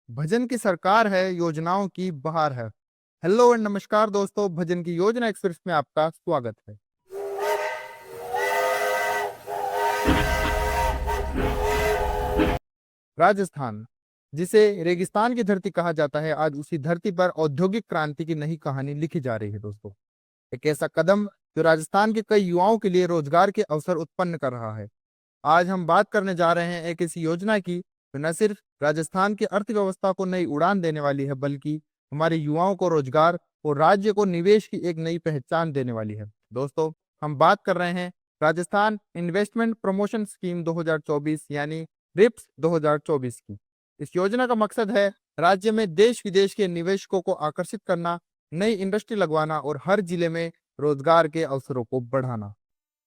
भजन की सरकार है, योजनाओं की बहार है। हेलो एंड नमस्कार दोस्तों, भजन की योजना एक्सप्रेस में आपका स्वागत है। राजस्थान, जिसे रेगिस्तान की धरती कहा जाता है, आज उसी धरती पर औद्योगिक क्रांति की नई कहानी लिखी जा रही है दोस्तों। एक ऐसा कदम जो राजस्थान के कई युवाओं के लिए रोजगार के अवसर उत्पन्न कर रहा है। आज हम बात करने जा रहे हैं एक ऐसी योजना की जो न सिर्फ राजस्थान की अर्थव्यवस्था को नई उड़ान देने वाली है, बल्कि हमारे युवाओं को रोजगार और राज्य को निवेश की एक नई पहचान देने वाली है। दोस्तों, हम बात कर रहे हैं राजस्थान इन्वेस्टमेंट प्रमोशन स्कीम 2024 यानी रिप्स 2024 की। इस योजना का मकसद है राज्य में देश विदेश के निवेशकों को आकर्षित करना, नई इंडस्ट्री लगवाना और हर जिले में रोजगार के अवसरों को बढ़ाना।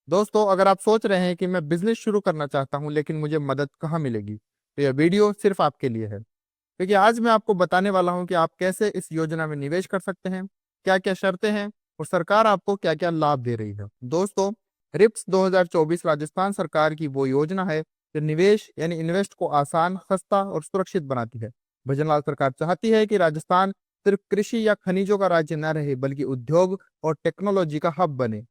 दोस्तों, अगर आप सोच रहे हैं कि मैं बिजनेस शुरू करना चाहता हूं लेकिन मुझे मदद कहाँ मिलेगी, तो यह वीडियो सिर्फ आपके लिए है, क्योंकि आज मैं आपको बताने वाला हूं कि आप कैसे इस योजना में निवेश कर सकते हैं, क्या क्या शर्तें हैं और सरकार आपको क्या क्या लाभ दे रही है। दोस्तों, रिप्स 2024 राजस्थान सरकार की वो योजना है जो निवेश यानी इन्वेस्ट को आसान, सस्ता और सुरक्षित बनाती है। भजनलाल सरकार चाहती है कि राजस्थान सिर्फ कृषि या खनिजों का राज्य न रहे, बल्कि उद्योग और टेक्नोलॉजी का हब बने।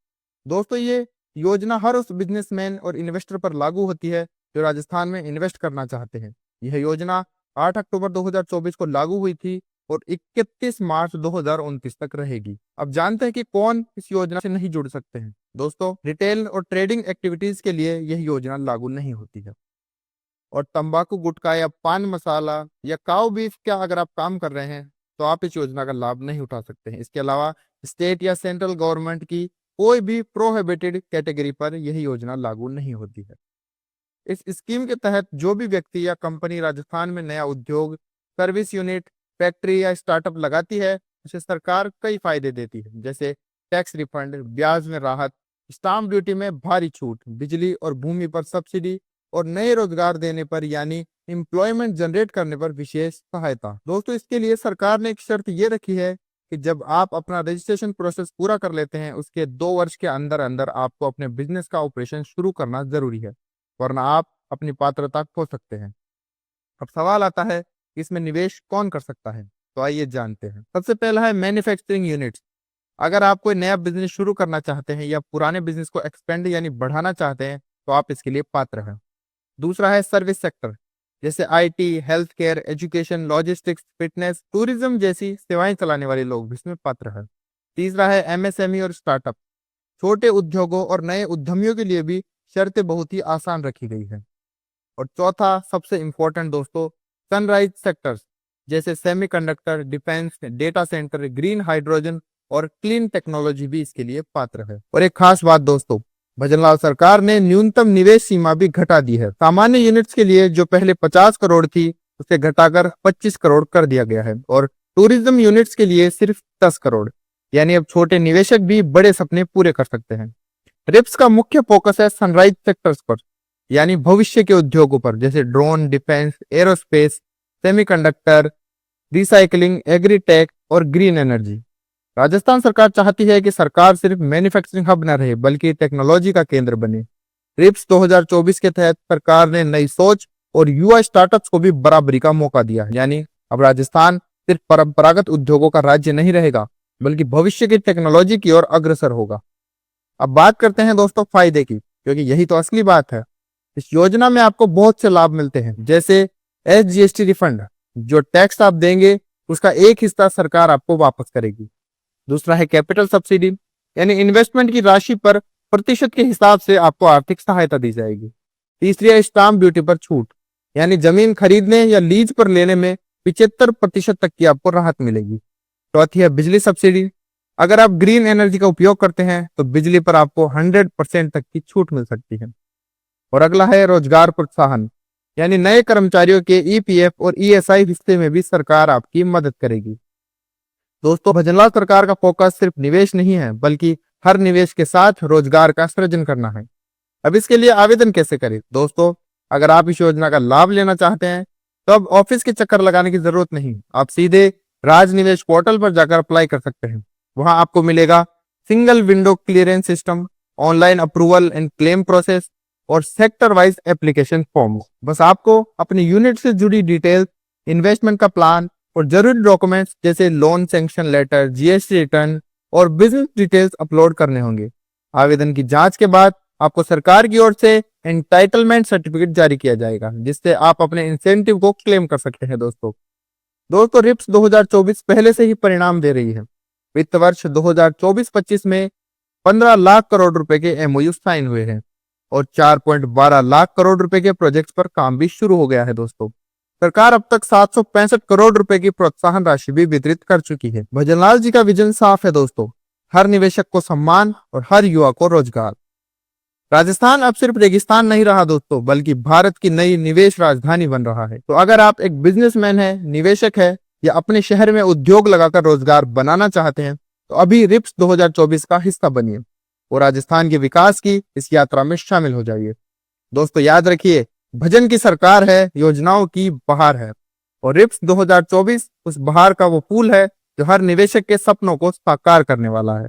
दोस्तों, ये योजना हर उस बिजनेसमैन और इन्वेस्टर पर लागू होती है जो राजस्थान में इन्वेस्ट करना चाहते हैं। यह योजना 8 अक्टूबर 2024 को लागू हुई थी और 31 मार्च 2029 तक रहेगी। अब जानते हैं कि कौन इस योजना से नहीं जुड़ सकते हैं। दोस्तों, रिटेल और ट्रेडिंग एक्टिविटीज के लिए यह योजना लागू नहीं होती है। और तंबाकू, गुटखा या पान मसाला या काऊ बीफ का अगर आप काम कर रहे हैं तो आप इस योजना का लाभ नहीं उठा सकते हैं। इसके अलावा स्टेट या सेंट्रल गवर्नमेंट की कोई भी प्रोहिबिटेड कैटेगरी पर यह योजना लागू नहीं होती है। इस स्कीम के तहत जो भी व्यक्ति या कंपनी राजस्थान में नया उद्योग, सर्विस यूनिट, फैक्ट्री या स्टार्टअप लगाती है, उसे सरकार कई फायदे देती है, जैसे टैक्स रिफंड, ब्याज में राहत, स्टाम्प ड्यूटी में भारी छूट, बिजली और भूमि पर सब्सिडी और नए रोजगार देने पर यानी एम्प्लॉयमेंट जनरेट करने पर विशेष सहायता। दोस्तों, इसके लिए सरकार ने एक शर्त ये रखी है कि जब आप अपना रजिस्ट्रेशन प्रोसेस पूरा कर लेते हैं, उसके 2 वर्ष के अंदर अंदर आपको अपने बिजनेस का ऑपरेशन शुरू करना जरूरी है, वरना आप अपनी पात्रता खो सकते हैं। अब सवाल आता है कि इसमें निवेश कौन कर सकता है, तो आइए जानते हैं। सबसे पहला है मैन्युफैक्चरिंग यूनिट्स। अगर आप कोई नया बिजनेस शुरू करना चाहते हैं या पुराने बिजनेस को एक्सपेंड यानी बढ़ाना चाहते हैं, तो आप इसके लिए पात्र हैं। दूसरा है सर्विस सेक्टर, जैसे IT, health care, education, logistics, fitness, tourism जैसी सेवाएं चलाने वाले लोग भी इसमें पात्र हैं। तीसरा है एमएसएमई और स्टार्टअप। छोटे उद्योगों और नए उद्यमियों के लिए भी शर्तें बहुत ही आसान रखी गई है। और चौथा सबसे इंपॉर्टेंट दोस्तों, सनराइज सेक्टर्स, जैसे semiconductor, defence, data centre, green hydrogen और क्लीन टेक्नोलॉजी भी इसके लिए पात्र है। और एक खास बात दोस्तों, भजनलाल सरकार ने न्यूनतम निवेश सीमा भी घटा दी है। सामान्य यूनिट्स के लिए जो पहले 50 करोड़ थी, उसे घटाकर 25 करोड़ कर दिया गया है। और टूरिज्म यूनिट्स के लिए सिर्फ 10 करोड़, यानी अब छोटे निवेशक भी बड़े सपने पूरे कर सकते हैं। रिप्स का मुख्य फोकस है सनराइज सेक्टर्स पर, यानी भविष्य के उद्योगों पर, जैसे drone, defence, aerospace, semiconductor, recycling, agritech और ग्रीन एनर्जी। राजस्थान सरकार चाहती है कि सरकार सिर्फ मैन्युफैक्चरिंग हब न रहे, बल्कि टेक्नोलॉजी का केंद्र बने। रिप्स 2024 के तहत सरकार ने नई सोच और युवा स्टार्टअप्स को भी बराबरी का मौका दिया, यानी अब राजस्थान सिर्फ परंपरागत उद्योगों का राज्य नहीं रहेगा, बल्कि भविष्य की टेक्नोलॉजी की ओर अग्रसर होगा। अब बात करते हैं दोस्तों फायदे की, क्योंकि यही तो असली बात है। इस योजना में आपको बहुत से लाभ मिलते हैं, जैसे एसजीएसटी रिफंड, जो टैक्स आप देंगे उसका एक हिस्सा सरकार आपको वापस करेगी। दूसरा है कैपिटल सब्सिडी, यानी इन्वेस्टमेंट की राशि पर प्रतिशत के हिसाब से आपको आर्थिक सहायता दी जाएगी। तीसरी है स्टाम्प ड्यूटी पर छूट, यानी जमीन खरीदने या लीज पर लेने में 75% तक की आपको राहत मिलेगी। चौथी है बिजली सब्सिडी। अगर आप ग्रीन एनर्जी का उपयोग करते हैं तो बिजली पर आपको 100% तक की छूट मिल सकती है। और अगला है रोजगार प्रोत्साहन, यानी नए कर्मचारियों के ईपीएफ और ईएसआई हिस्से में भी सरकार आपकी मदद करेगी। दोस्तों, भजनलाल सरकार का फोकस सिर्फ निवेश नहीं है, बल्कि हर निवेश के साथ रोजगार का सृजन करना है। अब इसके लिए आवेदन कैसे करें? दोस्तों, अगर आप इस योजना का लाभ लेना चाहते हैं तो अब ऑफिस के चक्कर लगाने की जरूरत नहीं, आप सीधे राज निवेश पोर्टल पर जाकर अप्लाई कर सकते हैं। वहां आपको मिलेगा single window clearance system, online approval and claim process और सेक्टर वाइज एप्लीकेशन फॉर्म। बस आपको अपनी यूनिट से जुड़ी डिटेल्स इन्वेस्टमेंट का प्लान और जरूरी डॉक्यूमेंट्स जैसे loan sanction letter, GST return और बिजनेस डिटेल्स अपलोड करने होंगे। आवेदन की जांच के बाद आपको सरकार की ओर से एंटाइटलमेंट सर्टिफिकेट जारी किया जाएगा, जिससे आप अपने इंसेंटिव को क्लेम कर सकते हैं। दोस्तों रिप्स 2024 पहले से ही परिणाम दे रही है। वित्त वर्ष 2024-25 में 15 लाख करोड़ रुपए के एमओयू साइन हुए हैं और 4.12 लाख करोड़ रुपए के प्रोजेक्ट्स पर काम भी शुरू हो गया है। सरकार अब तक 765 करोड़ रुपए की प्रोत्साहन राशि भी वितरित कर चुकी है। भजनलाल जी का विजन साफ है हर निवेशक को सम्मान और हर युवा को रोजगार। राजस्थान अब सिर्फ रेगिस्तान नहीं रहा बल्कि भारत की नई निवेश राजधानी बन रहा है। तो अगर आप एक बिजनेसमैन है, निवेशक है या अपने शहर में उद्योग लगाकर रोजगार बनाना चाहते हैं तो अभी रिप्स 2024 का हिस्सा बनिए और राजस्थान के विकास की इस यात्रा में शामिल हो जाइए। याद रखिए, भजन की सरकार है, योजनाओं की बहार है और रिप्स 2024 उस बहार का वो फूल है जो हर निवेशक के सपनों को साकार करने वाला है।